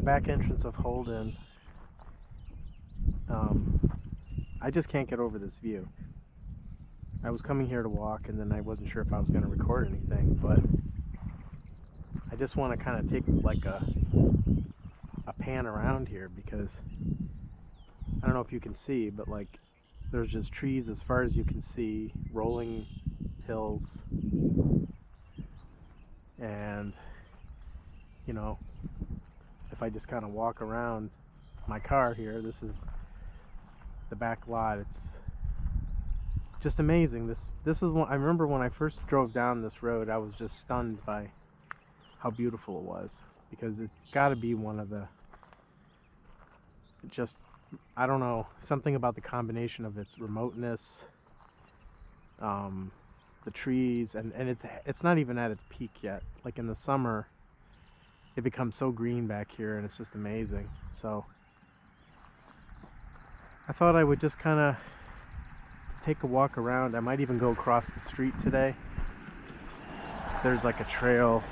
back entrance of Holden. I just can't get over this view. I was coming here to walk, and then I wasn't sure if I was going to record anything, but I just want to kind of take like a pan around here, because I don't know if you can see, but like there's just trees as far as you can see, rolling hills, and you know, if I just kind of walk around my car here, this is the back lot. It's just amazing. This is one I remember when I first drove down this road. I was just stunned by how beautiful it was, because it's got to be one of the, just, I don't know, something about the combination of its remoteness, the trees, and it's not even at its peak yet. Like in the summer it becomes so green back here, and it's just amazing. So I thought I would just kind of take a walk around. I might even go across the street today. There's like a trail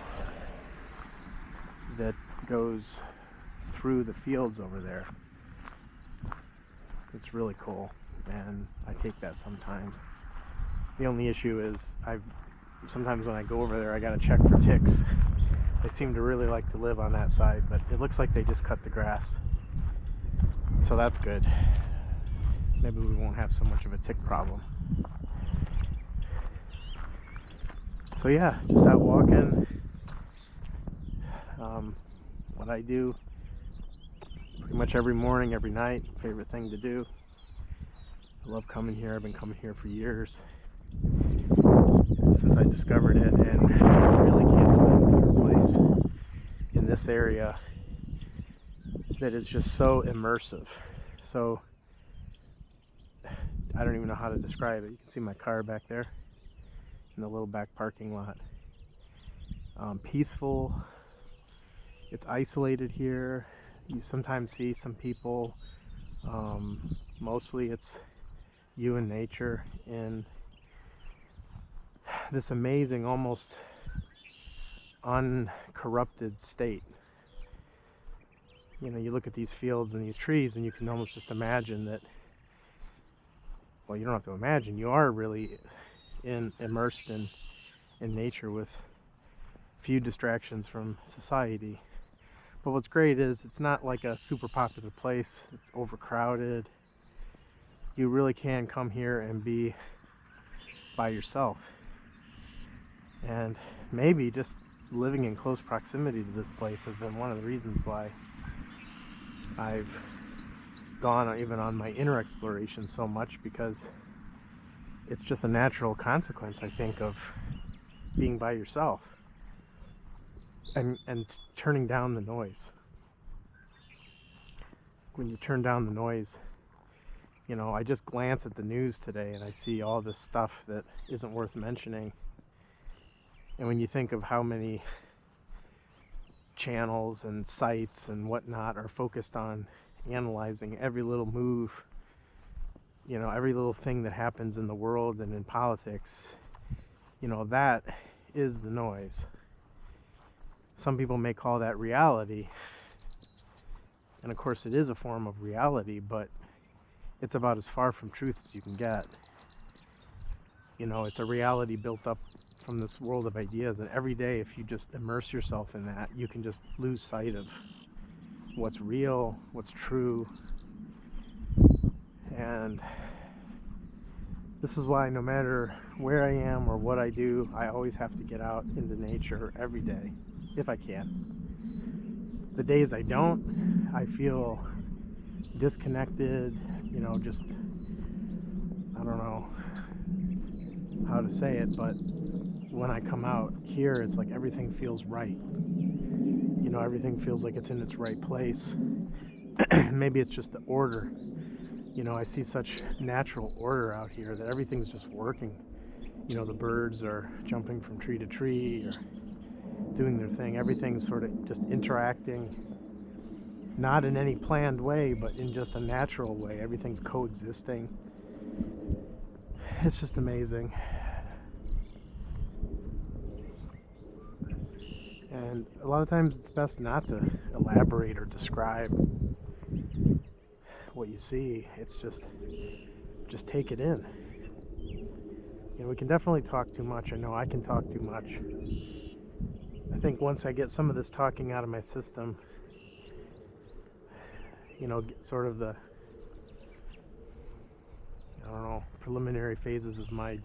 that goes through the fields over there. It's really cool, and I take that sometimes. The only issue is sometimes when I go over there, I gotta check for ticks. They seem to really like to live on that side, but it looks like they just cut the grass, so that's good. Maybe we won't have so much of a tick problem. So yeah, just out walking. What I do pretty much every morning, every night, favorite thing to do. I love coming here. I've been coming here for years, since I discovered it, and I really can't find a better place in this area that is just so immersive. So I don't even know how to describe it. You can see my car back there in the little back parking lot. Peaceful. It's isolated here. You sometimes see some people. Mostly it's you and nature in this amazing, almost uncorrupted state. You know, you look at these fields and these trees, and you can almost just imagine that, well, you don't have to imagine, you are really immersed in nature with few distractions from society. But what's great is it's not like a super popular place. It's overcrowded. You really can come here and be by yourself. And maybe just living in close proximity to this place has been one of the reasons why I've gone even on my inner exploration so much, because it's just a natural consequence, I think, of being by yourself and turning down the noise. When you turn down the noise, you know, I just glance at the news today and I see all this stuff that isn't worth mentioning. And when you think of how many channels and sites and whatnot are focused on analyzing every little move, you know, every little thing that happens in the world and in politics, you know, that is the noise. Some people may call that reality, and of course it is a form of reality, but it's about as far from truth as you can get. You know, it's a reality built up from this world of ideas, and every day, if you just immerse yourself in that, you can just lose sight of what's real, what's true. And this is why no matter where I am or what I do, I always have to get out into nature every day, if I can. The days I don't, I feel disconnected, you know, just, I don't know how to say it, but when I come out here, it's like everything feels right. You know, everything feels like it's in its right place. Maybe it's just the order. You know, I see such natural order out here that everything's just working. You know, the birds are jumping from tree to tree or doing their thing. Everything's sort of just interacting, not in any planned way, but in just a natural way. Everything's coexisting. It's just amazing. And a lot of times it's best not to elaborate or describe what you see. It's just take it in. We can definitely talk too much. I know I can talk too much. I think once I get some of this talking out of my system, get sort of the, I don't know, preliminary phases of my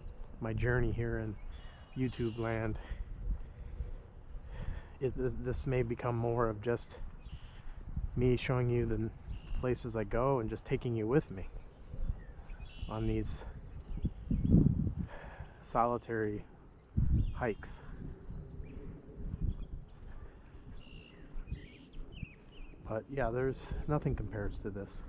journey here in YouTube land, this may become more of just me showing you the places I go and just taking you with me on these solitary hikes. But yeah, there's nothing compares to this.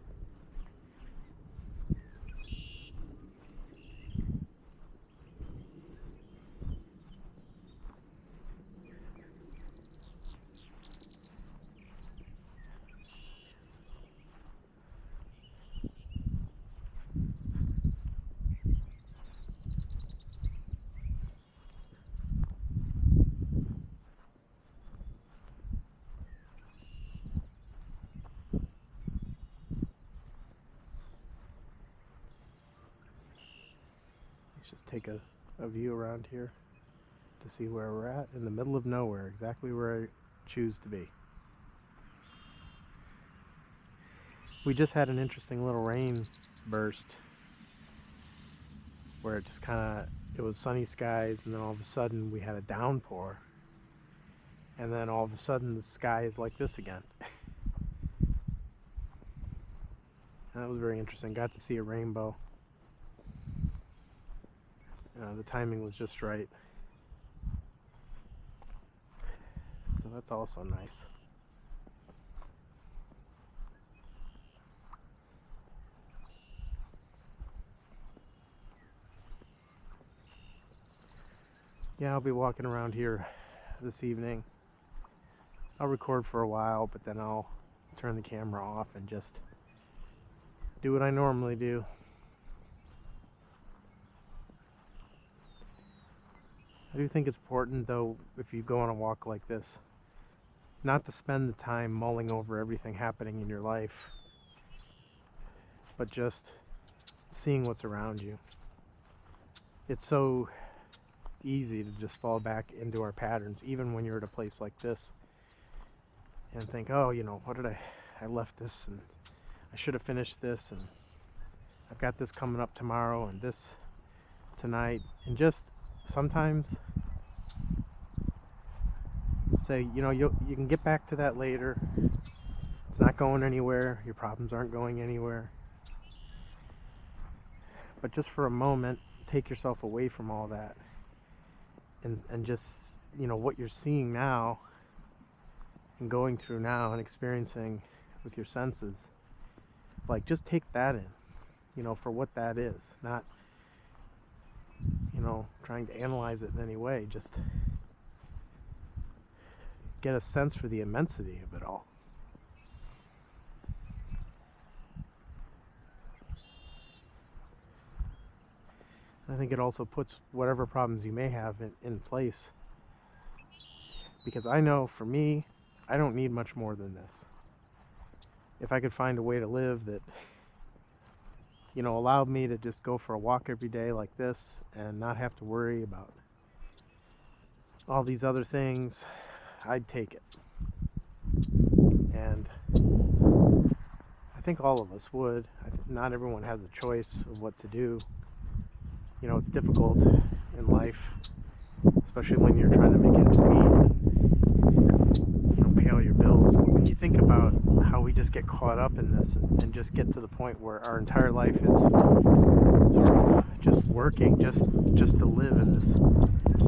Just take a view around here to see where we're at, in the middle of nowhere, exactly where I choose to be. We just had an interesting little rain burst where it just it was sunny skies, and then all of a sudden we had a downpour, and then all of a sudden the sky is like this again. And that was very interesting. Got to see a rainbow. The timing was just right. So that's also nice. Yeah, I'll be walking around here this evening. I'll record for a while, but then I'll turn the camera off and just do what I normally do. I do think it's important, though, if you go on a walk like this, not to spend the time mulling over everything happening in your life, but just seeing what's around you. It's so easy to just fall back into our patterns, even when you're at a place like this, and think, oh, what did I left this, and I should have finished this, and I've got this coming up tomorrow, and this tonight, and just sometimes say, you can get back to that later. It's not going anywhere. Your problems aren't going anywhere. But just for a moment, take yourself away from all that, and just, what you're seeing now and going through now and experiencing with your senses, like, just take that in, for what that is, not trying to analyze it in any way. Just get a sense for the immensity of it all. I think it also puts whatever problems you may have in place, because I know for me, I don't need much more than this. If I could find a way to live that allowed me to just go for a walk every day like this and not have to worry about all these other things, I'd take it. And I think all of us would. Not everyone has a choice of what to do. It's difficult in life, especially when you're trying to make ends meet, pay all your bills. But when you think about how we just get caught up in this and just get to the point where our entire life is sort of just working just to live in this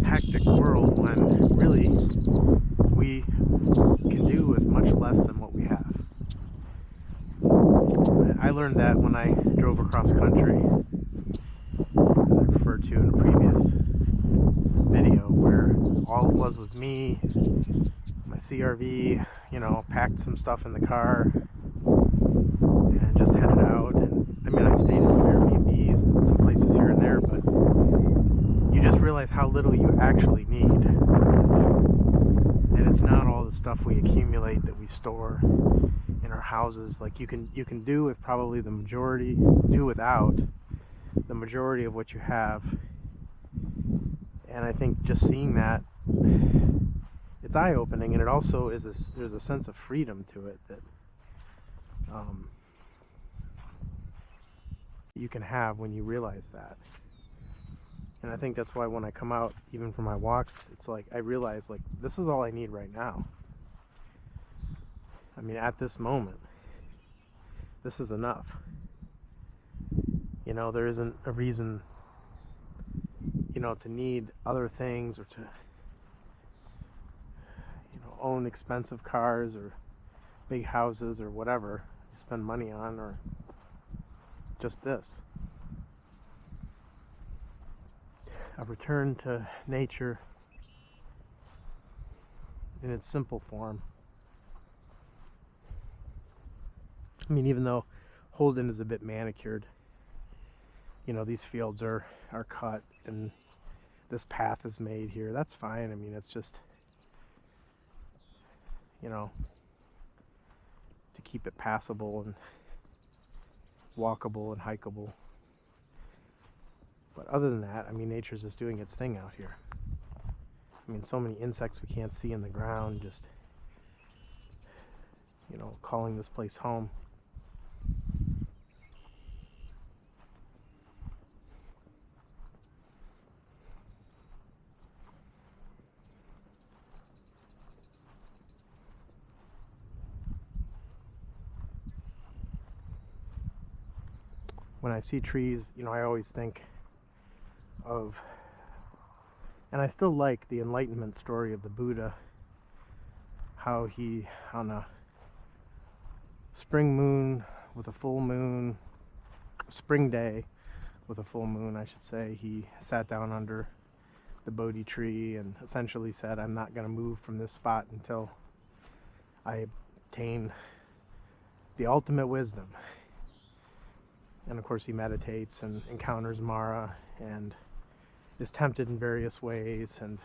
hectic world, when really we can do with much less than what we have. I learned that when I drove across country, I referred to in a previous video, where all it was me, my CRV, packed some stuff in the car and just headed out. And I stayed at some Airbnbs and some places here and there, but you just realize how little you actually need. And it's not stuff we accumulate that we store in our houses. Like you can do with probably do without the majority of what you have. And I think just seeing that, it's eye-opening, and it also is there's a sense of freedom to it that you can have when you realize that. And I think that's why when I come out, even for my walks, it's like I realize, like, this is all I need right now. I mean, at this moment, this is enough. You know, there isn't a reason, you know, to need other things or to, you know, own expensive cars or big houses or whatever you spend money on, or just this. A return to nature in its simple form. I mean, even though Holden is a bit manicured, you know, these fields are cut and this path is made here, that's fine. I mean, it's just, you know, to keep it passable and walkable and hikeable. But other than that, I mean, nature's just doing its thing out here. I mean, so many insects we can't see in the ground, just, you know, calling this place home. When I see trees, you know, I always think of, and I still like the enlightenment story of the Buddha, how he, on a spring moon with a full moon, spring day with a full moon, I should say, he sat down under the Bodhi tree and essentially said, I'm not going to move from this spot until I obtain the ultimate wisdom. And of course he meditates and encounters Mara and is tempted in various ways and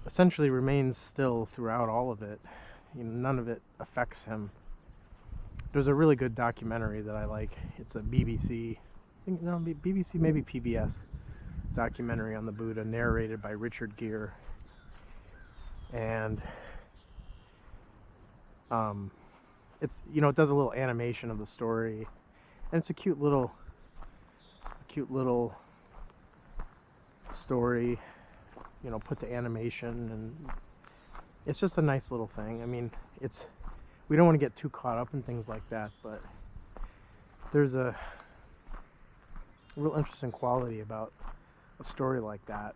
essentially remains still throughout all of it. You know, none of it affects him. There's a really good documentary that I like. It's a BBC, BBC, maybe PBS documentary on the Buddha, narrated by Richard Gere. And it's, you know, it does a little animation of the story. And it's a cute little story, you know, put to animation, and it's just a nice little thing. I mean, we don't want to get too caught up in things like that, but there's a real interesting quality about a story like that.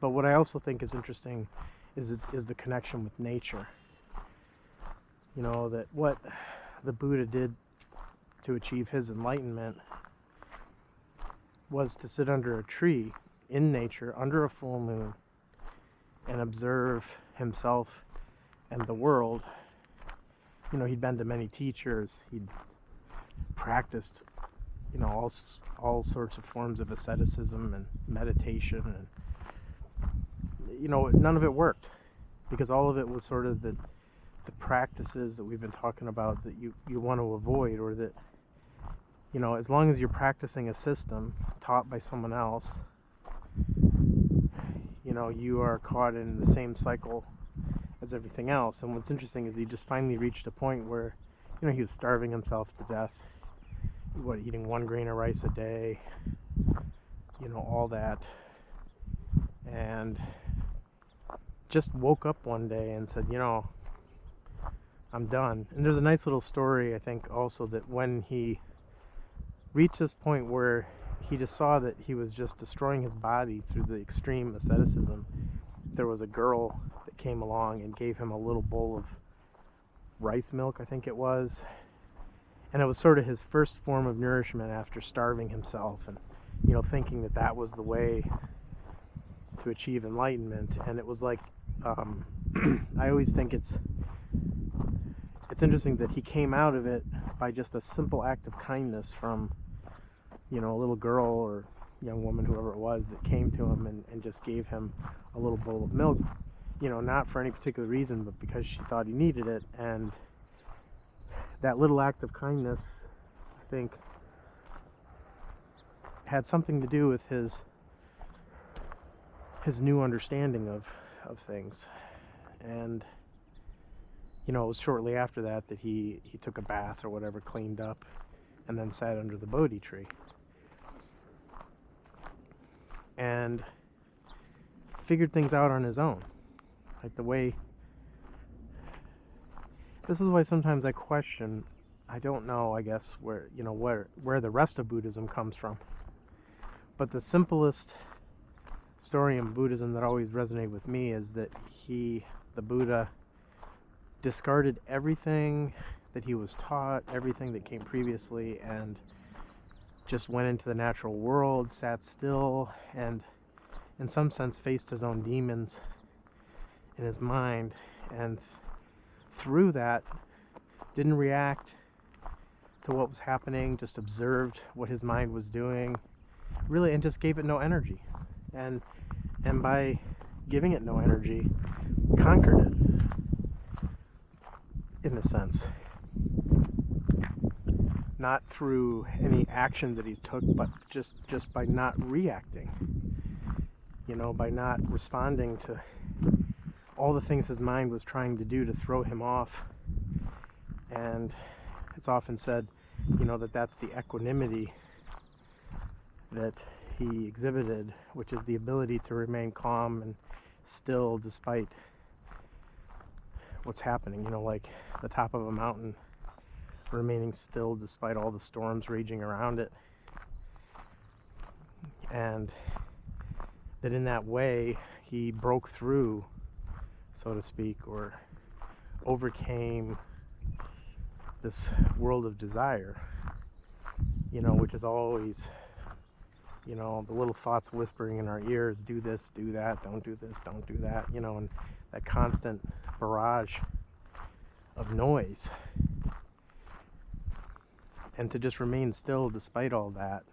But what I also think is interesting is the connection with nature. You know, that what the Buddha did to achieve his enlightenment was to sit under a tree in nature under a full moon and observe himself and the world. You know, he'd been to many teachers, he'd practiced, you know, all sorts of forms of asceticism and meditation, and, you know, none of it worked, because all of it was sort of the practices that we've been talking about that you want to avoid, or that, you know, as long as you're practicing a system taught by someone else, you know, you are caught in the same cycle as everything else. And what's interesting is he just finally reached a point where, you know, he was starving himself to death, eating 1 grain of rice a day, you know, all that, and just woke up one day and said, you know, I'm done. And there's a nice little story, I think, also, that when he reached this point where he just saw that he was just destroying his body through the extreme asceticism, there was a girl that came along and gave him a little bowl of rice milk, I think it was. And it was sort of his first form of nourishment after starving himself and, you know, thinking that that was the way to achieve enlightenment. And it was like, I always think it's interesting that he came out of it by just a simple act of kindness from, you know, a little girl or young woman, whoever it was, that came to him and just gave him a little bowl of milk. not for any particular reason, but because she thought he needed it. And that little act of kindness, I think, had something to do with his new understanding of things. And it was shortly after that he took a bath or whatever, cleaned up, and then sat under the Bodhi tree and figured things out on his own. Like the way, this is why sometimes I question, I don't know, I guess, where the rest of Buddhism comes from. But the simplest story in Buddhism that always resonated with me is that the Buddha, discarded everything that he was taught, everything that came previously, and just went into the natural world, sat still, and in some sense faced his own demons in his mind, and through that didn't react to what was happening, just observed what his mind was doing, really, and just gave it no energy. And by giving it no energy, conquered it, in a sense. Not through any action that he took, but just by not reacting. By not responding to all the things his mind was trying to do to throw him off. And it's often said, that's the equanimity that he exhibited, which is the ability to remain calm and still despite what's happening, like the top of a mountain, remaining still despite all the storms raging around it. And that in that way he broke through, so to speak, or overcame this world of desire, which is always, the little thoughts whispering in our ears, do this, do that, don't do this, don't do that, and that constant barrage of noise. And to just remain still despite all that,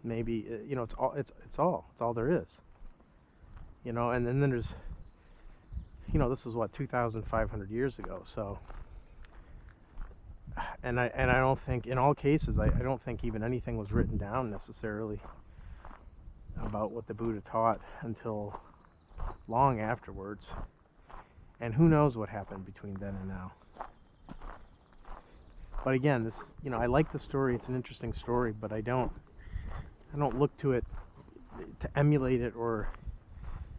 maybe, it's all there is. And then there's, this was what, 2,500 years ago, so, and I don't think, in all cases, I don't think even anything was written down necessarily about what the Buddha taught until long afterwards. And who knows what happened between then and now. But again, this, I like the story, it's an interesting story, but I don't look to it to emulate it or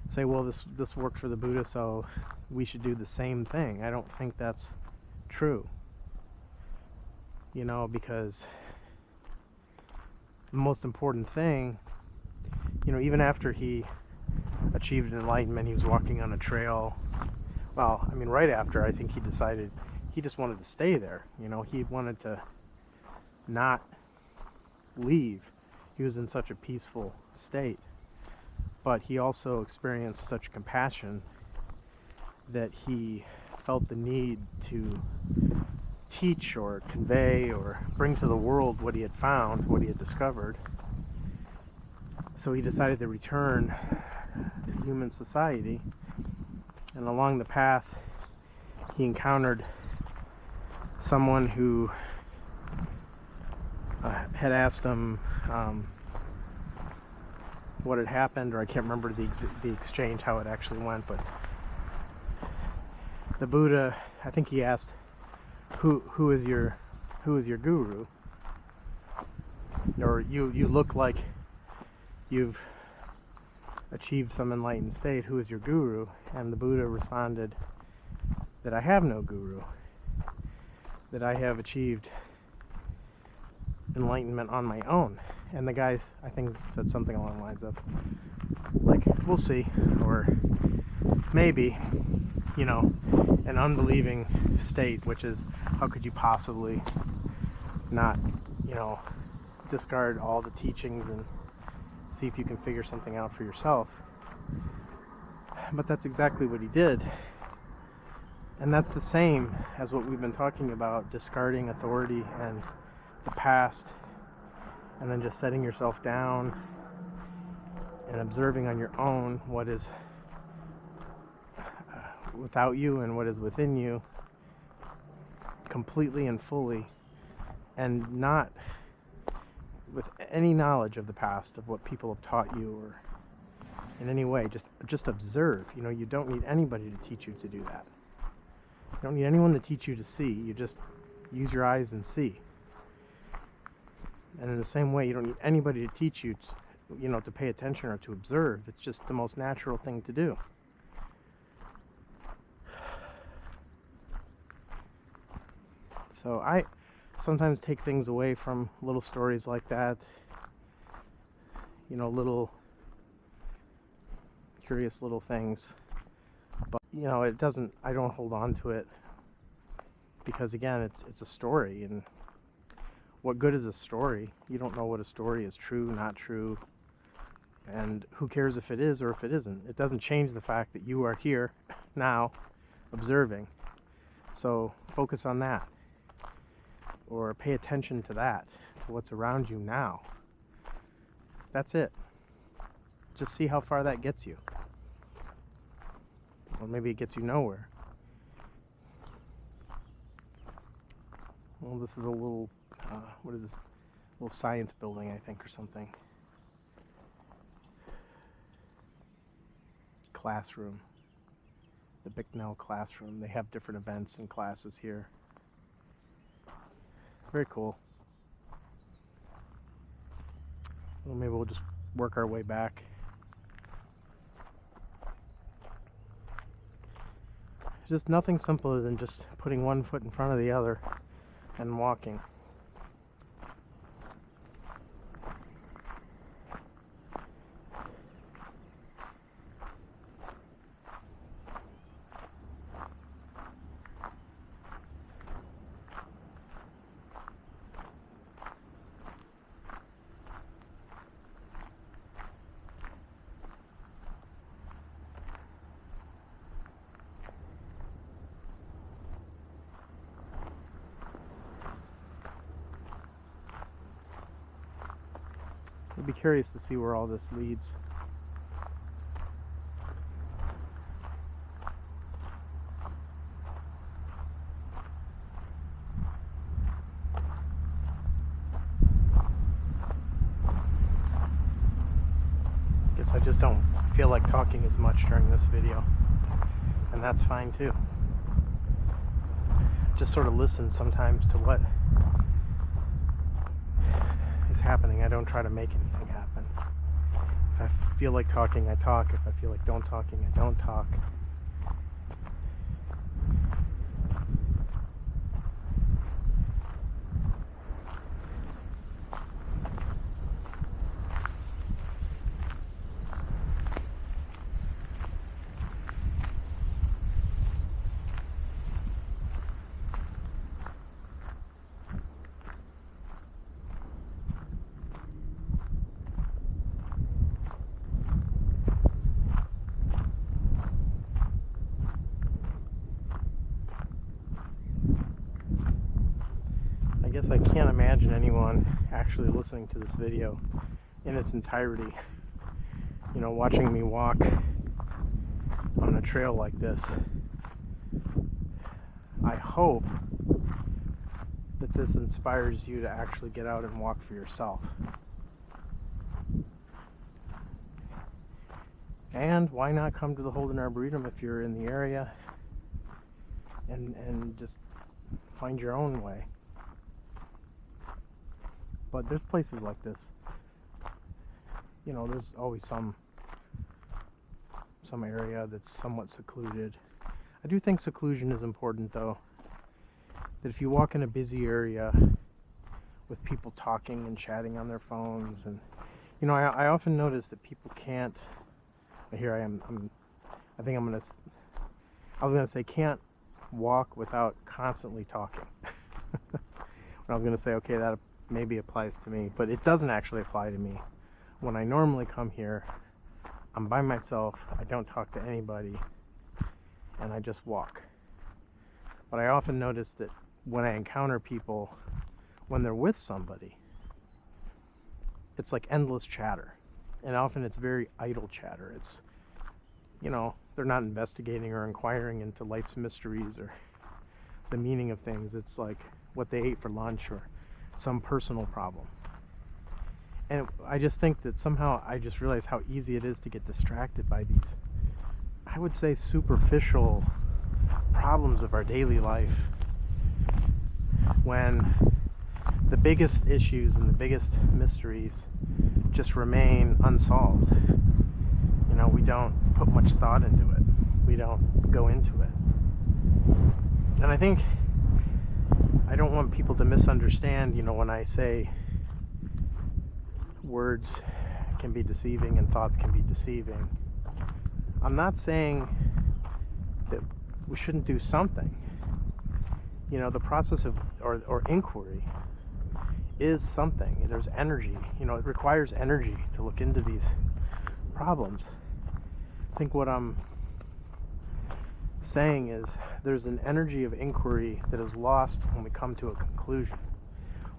say, well, this worked for the Buddha, so we should do the same thing. I don't think that's true. Because the most important thing, even after he achieved enlightenment, he was walking on a trail. Well, right after, I think he decided he just wanted to stay there. He wanted to not leave. He was in such a peaceful state. But he also experienced such compassion that he felt the need to teach or convey or bring to the world what he had found, what he had discovered. So he decided to return to human society. And along the path, he encountered someone who had asked him what had happened, or I can't remember the exchange, how it actually went, but the Buddha, I think he asked, who is your guru? Or you look like you've achieved some enlightened state, who is your guru? And the Buddha responded that I have no guru, that I have achieved enlightenment on my own. And the guy, I think, said something along the lines of, like, we'll see, or maybe, an unbelieving state, which is, how could you possibly not, discard all the teachings and see if you can figure something out for yourself. But that's exactly what he did. And that's the same as what we've been talking about, discarding authority and the past, and then just setting yourself down and observing on your own what is without you and what is within you completely and fully, and not with any knowledge of the past, of what people have taught you or in any way. Just observe. You don't need anybody to teach you to do that. You don't need anyone to teach you to see. You just use your eyes and see. And in the same way, you don't need anybody to teach you to pay attention or to observe. It's just the most natural thing to do. So I sometimes take things away from little stories like that, little curious little things. But I don't hold on to it, because again, it's a story, and what good is a story? You don't know what a story is, true, not true, and who cares if it is or if it isn't? It doesn't change the fact that you are here now observing. So focus on that, or pay attention to that, to what's around you now. That's it. Just see how far that gets you. Or maybe it gets you nowhere. Well, this is a little, what is this? A little science building, I think, or something. Classroom. The Bicknell classroom. They have different events and classes here. Very cool. Well, maybe we'll just work our way back. Just nothing simpler than just putting one foot in front of the other and walking. I'd be curious to see where all this leads. Guess I just don't feel like talking as much during this video, and that's fine too. Just sort of listen sometimes to what is happening. I don't try to make anything happen. If I feel like talking, I talk. If I feel like talking, I don't talk. I guess I can't imagine anyone actually listening to this video in its entirety, watching me walk on a trail like this. I hope that this inspires you to actually get out and walk for yourself. And why not come to the Holden Arboretum if you're in the area and just find your own way. But there's places like this. There's always some area that's somewhat secluded. I do think seclusion is important, though. That if you walk in a busy area with people talking and chatting on their phones, and I often notice that people can't. Here I am. I was gonna say can't walk without constantly talking. I was gonna say, okay, that maybe applies to me, but it doesn't actually apply to me. When I normally come here, I'm by myself, I don't talk to anybody, and I just walk. But I often notice that when I encounter people, when they're with somebody, it's like endless chatter. And often it's very idle chatter. It's, they're not investigating or inquiring into life's mysteries or the meaning of things. It's like what they ate for lunch or some personal problem. And I just think that somehow I just realize how easy it is to get distracted by these, I would say, superficial problems of our daily life, when the biggest issues and the biggest mysteries just remain unsolved. We don't put much thought into it. We don't go into it. And I think I don't want people to misunderstand, when I say words can be deceiving and thoughts can be deceiving. I'm not saying that we shouldn't do something. The process of or inquiry is something. There's energy. It requires energy to look into these problems. I think what I'm saying is there's an energy of inquiry that is lost when we come to a conclusion.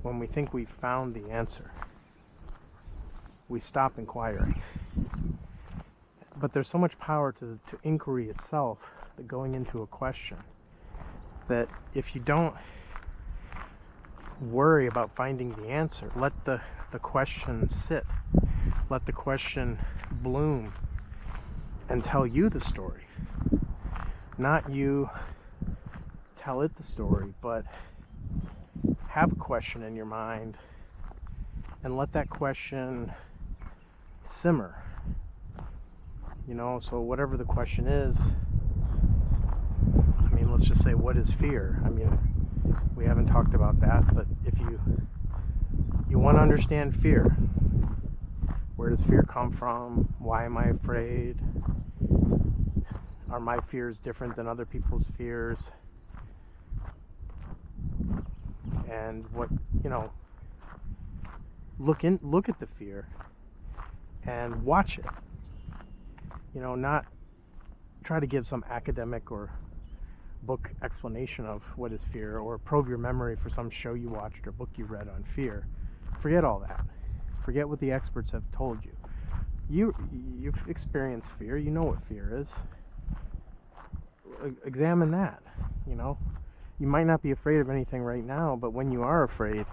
When we think we've found the answer, we stop inquiring. But there's so much power to inquiry itself, that going into a question, that if you don't worry about finding the answer, let the question sit, let the question bloom and tell you the story. Not you tell it the story, but have a question in your mind and let that question simmer. So whatever the question is, let's just say, what is fear? We haven't talked about that, but if you want to understand fear, where does fear come from? Why am I afraid? Are my fears different than other people's fears? And what, look at the fear and watch it. Not try to give some academic or book explanation of what is fear, or probe your memory for some show you watched or book you read on fear. Forget all that. Forget what the experts have told you. You've experienced fear. You know what fear is. Examine that. You might not be afraid of anything right now, but when you are afraid,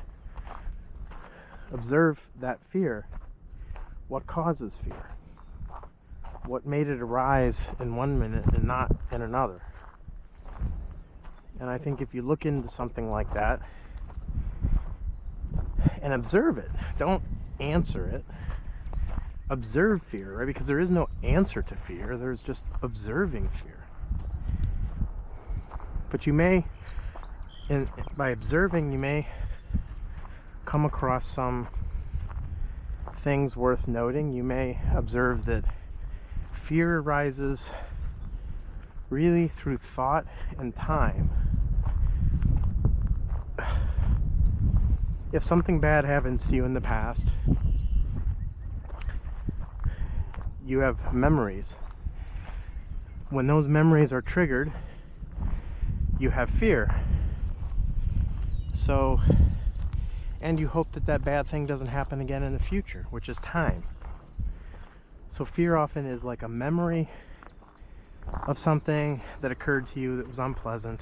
observe that fear. What causes fear? What made it arise in one minute and not in another? And I think if you look into something like that and observe it, don't answer it. Observe fear, right? Because there is no answer to fear. There's just observing fear. But you may, by observing, you may come across some things worth noting. You may observe that fear arises really through thought and time. If something bad happens to you in the past, you have memories. When those memories are triggered, you have fear. So, and you hope that that bad thing doesn't happen again in the future, which is time. So fear often is like a memory of something that occurred to you that was unpleasant,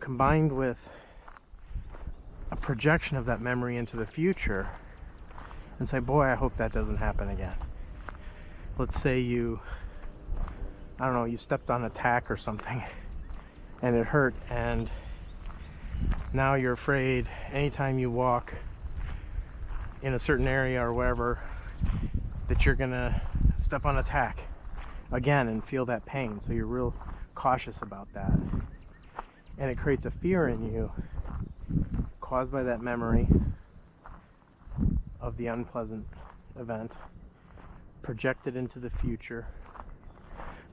combined with a projection of that memory into the future, and say, boy, I hope that doesn't happen again. Let's say you stepped on a tack or something and it hurt, and now you're afraid anytime you walk in a certain area or wherever that you're gonna step on a tack again and feel that pain. So you're real cautious about that, and it creates a fear in you caused by that memory of the unpleasant event projected into the future,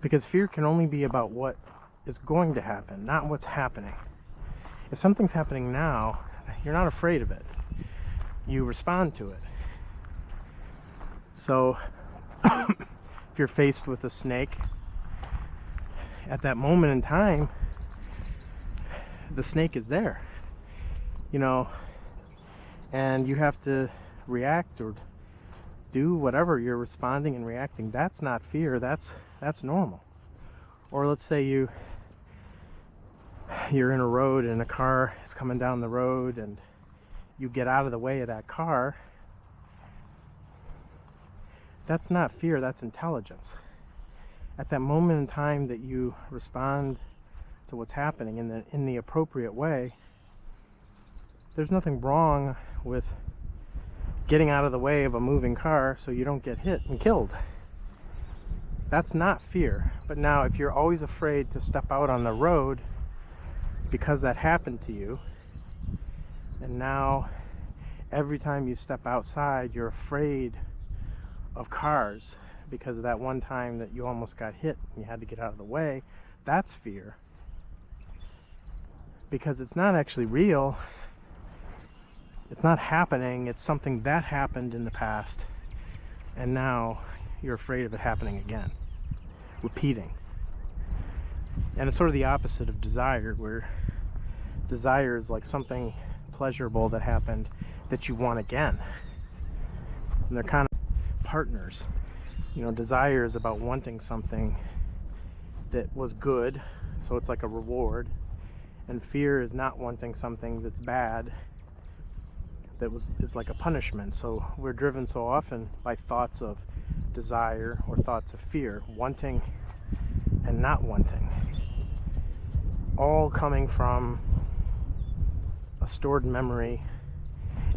because fear can only be about what is going to happen, not what's happening. If something's happening now, you're not afraid of it. You respond to it. So if you're faced with a snake, at that moment in time, the snake is there, and you have to react or do whatever, you're responding and reacting. That's not fear, that's normal. Or let's say you're in a road and a car is coming down the road and you get out of the way of that car. That's not fear, that's intelligence. At that moment in time that you respond to what's happening in the appropriate way, there's nothing wrong with getting out of the way of a moving car so you don't get hit and killed. That's not fear. But now if you're always afraid to step out on the road because that happened to you, and now every time you step outside you're afraid of cars because of that one time that you almost got hit and you had to get out of the way, that's fear. Because it's not actually real. It's not happening, it's something that happened in the past, and now you're afraid of it happening again, repeating. And it's sort of the opposite of desire, where desire is like something pleasurable that happened that you want again. And they're kind of partners. You know, desire is about wanting something that was good, so it's like a reward. And fear is not wanting something that's bad, it's like a punishment. So we're driven so often by thoughts of desire or thoughts of fear, wanting and not wanting, all coming from a stored memory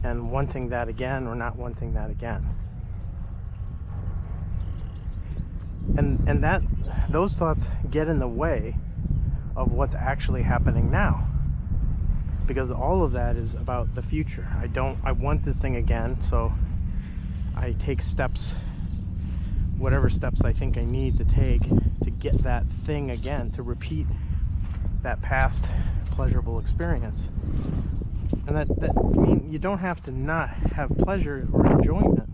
and wanting that again or not wanting that again. And that those thoughts get in the way of what's actually happening now. Because all of that is about the future. I want this thing again, so I take steps, whatever steps I think I need to take to get that thing again, to repeat that past pleasurable experience. And that means you don't have to not have pleasure or enjoyment.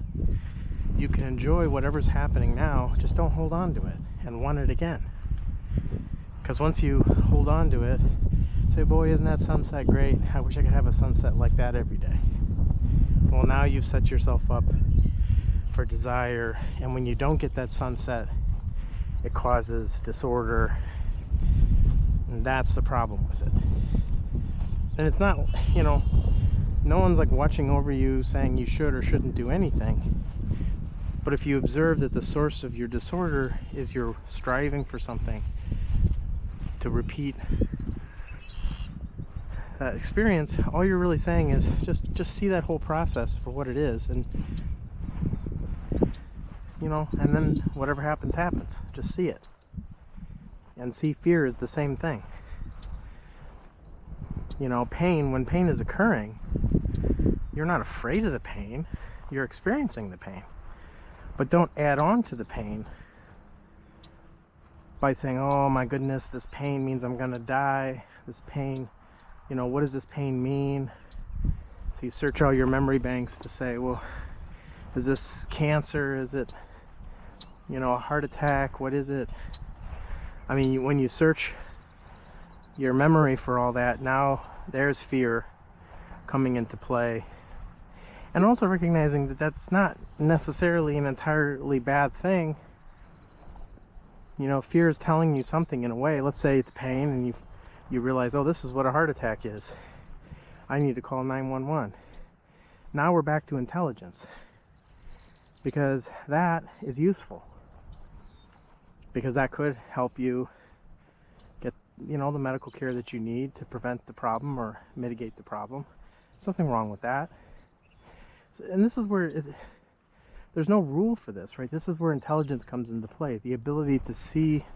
You can enjoy whatever's happening now, just don't hold on to it and want it again. Because once you hold on to it, say, boy, isn't that sunset great? I wish I could have a sunset like that every day. Well, now you've set yourself up for desire, and when you don't get that sunset, it causes disorder, and that's the problem with it. And it's not, you know, no one's like watching over you saying you should or shouldn't do anything. But if you observe that the source of your disorder is you're striving for something to repeat that experience, all you're really saying is just see that whole process for what it is, and you know, and then whatever happens happens. Just see it. And see fear is the same thing. You know, pain, when pain is occurring, you're not afraid of the pain, you're experiencing the pain. But don't add on to the pain by saying, oh my goodness, this pain means I'm gonna die. This pain, you know, what does this pain mean? So you search all your memory banks to say, well, is this cancer? Is it, you know, a heart attack? What is it? I mean, when you search your memory for all that, now there's fear coming into play. And also recognizing that that's not necessarily an entirely bad thing. You know, fear is telling you something in a way. Let's say it's pain and you realize, oh, this is what a heart attack is. I need to call 911. Now we're back to intelligence. Because that is useful. Because that could help you get, you know, the medical care that you need to prevent the problem or mitigate the problem. There's nothing wrong with that. And this is where there's no rule for this, right? This is where intelligence comes into play. The ability to see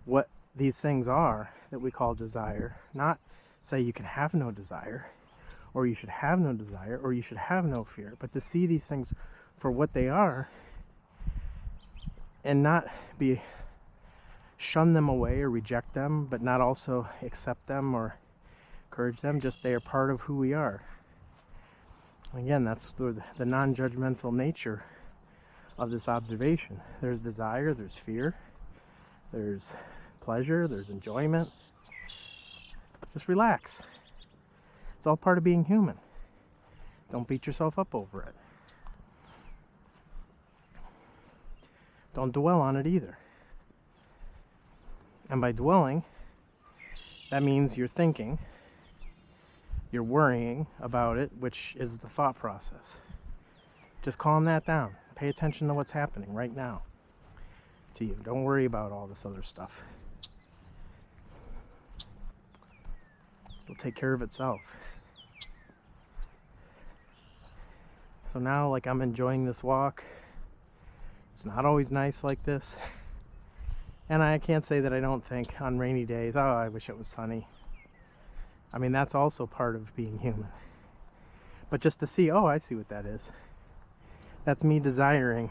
what these things are that we call desire. Not say you can have no desire, or you should have no desire, or you should have no fear, but to see these things for what they are and not shun them away or reject them, but not also accept them or encourage them. Just they are part of who we are. Again, that's the non-judgmental nature of this observation. There's desire, there's fear, there's pleasure, there's enjoyment. Just relax. It's all part of being human. Don't beat yourself up over it. don't dwell on it either. And by dwelling, that means you're thinking, you're worrying about it, which is the thought process. Just calm that down. Pay attention to what's happening right now to you. Don't worry about all this other stuff. It'll take care of itself. So now, like, I'm enjoying this walk. It's not always nice like this. And I can't say that I don't think on rainy days, oh, I wish it was sunny. I mean, that's also part of being human. But just to see, oh, I see what that is. That's me desiring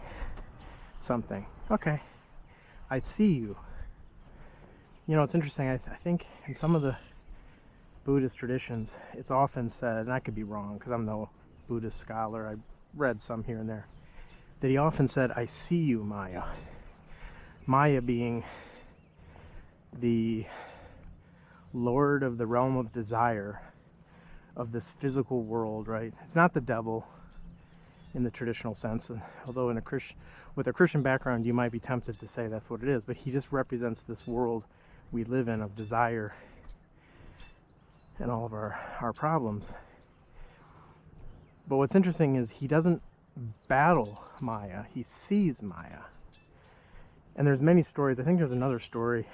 something. Okay, I see you. You know, it's interesting. I think in some of the Buddhist traditions, it's often said, and I could be wrong because I'm no Buddhist scholar, I've read some here and there, that he often said, I see you, Maya. Maya being the lord of the realm of desire of this physical world, right? It's not the devil in the traditional sense, although with a Christian background you might be tempted to say that's what it is, but he just represents this world we live in of desire and all of our problems. But what's interesting is he doesn't battle Maya, he sees Maya. And there's many stories. I think there's another story,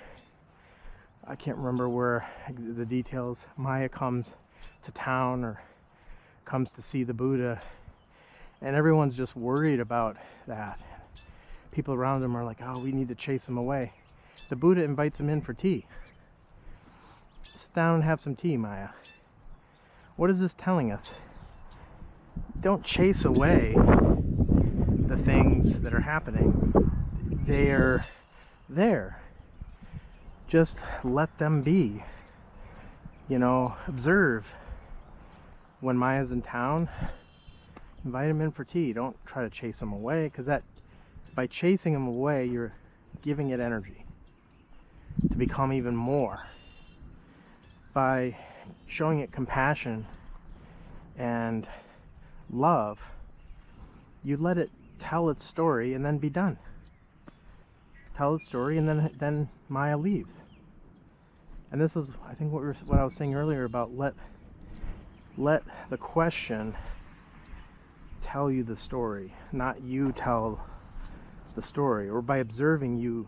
I can't remember where the details. Maya comes to town or comes to see the Buddha, and everyone's just worried about that. People around him are like, oh, we need to chase him away. The Buddha invites him in for tea. Sit down and have some tea, Maya. What is this telling us? Don't chase away the things that are happening. They are there. Just let them be. You know, observe. When Maya's in town, invite him in for tea. Don't try to chase him away, because that, by chasing him away, you're giving it energy to become even more. By showing it compassion and love, you let it tell its story and then be done. Tell its story, and then Maya leaves. And this is, I think, what I was saying earlier about let the question tell you the story, not you tell the story. Or by observing, you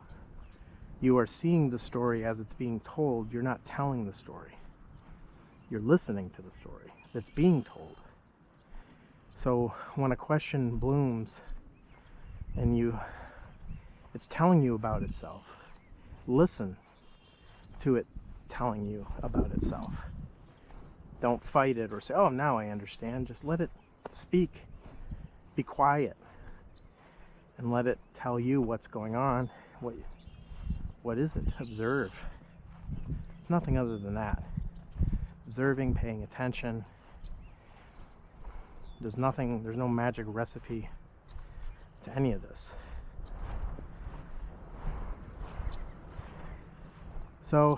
are seeing the story as it's being told. You're not telling the story. You're listening to the story that's being told. So when a question blooms and it's telling you about itself, listen to it telling you about itself. Don't fight it or say, oh, now I understand. Just let it speak. Be quiet and let it tell you what's going on. What is it? Observe. It's nothing other than that. Observing, paying attention. There's no magic recipe to any of this. So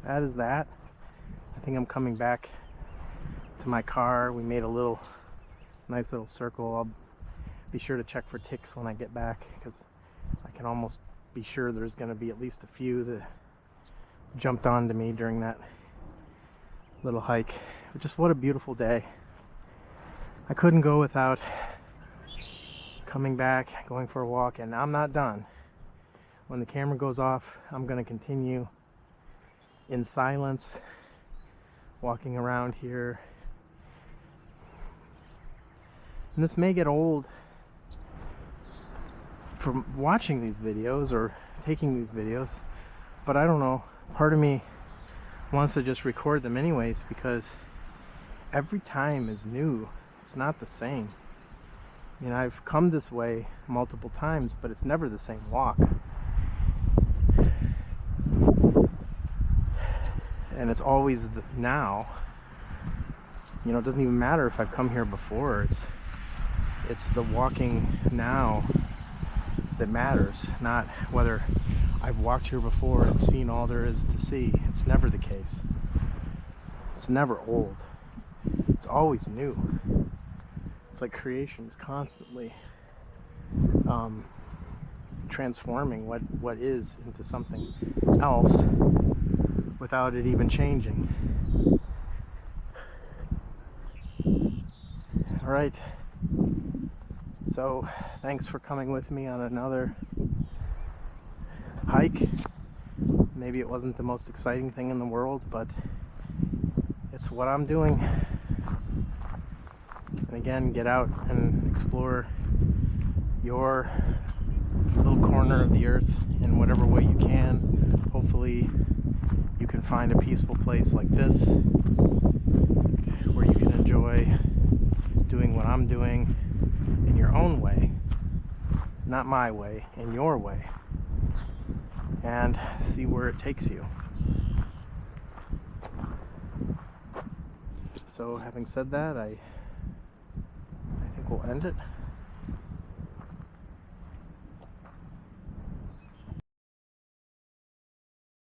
that is that. I think I'm coming back to my car. We made a nice little circle. I'll be sure to check for ticks when I get back, because I can almost be sure there's going to be at least a few that jumped onto me during that little hike. But just what a beautiful day. I couldn't go without coming back, going for a walk, and I'm not done. When the camera goes off, I'm going to continue in silence, walking around here. And this may get old from watching these videos or taking these videos, but I don't know. Part of me wants to just record them anyways, because every time is new. It's not the same. I mean, I've come this way multiple times, but it's never the same walk. And it's always the now. You know, it doesn't even matter if I've come here before. It's the walking now that matters, not whether I've walked here before and seen all there is to see. It's never the case. It's never old. It's always new. It's like creation is constantly transforming what is into something else without it even changing. All right. So, thanks for coming with me on another hike. Maybe it wasn't the most exciting thing in the world, but it's what I'm doing. And again, get out and explore your little corner of the earth in whatever way you can. Hopefully you can find a peaceful place like this where you can enjoy doing what I'm doing in your own way, not my way, in your way, and see where it takes you. So having said that, I think we'll end it.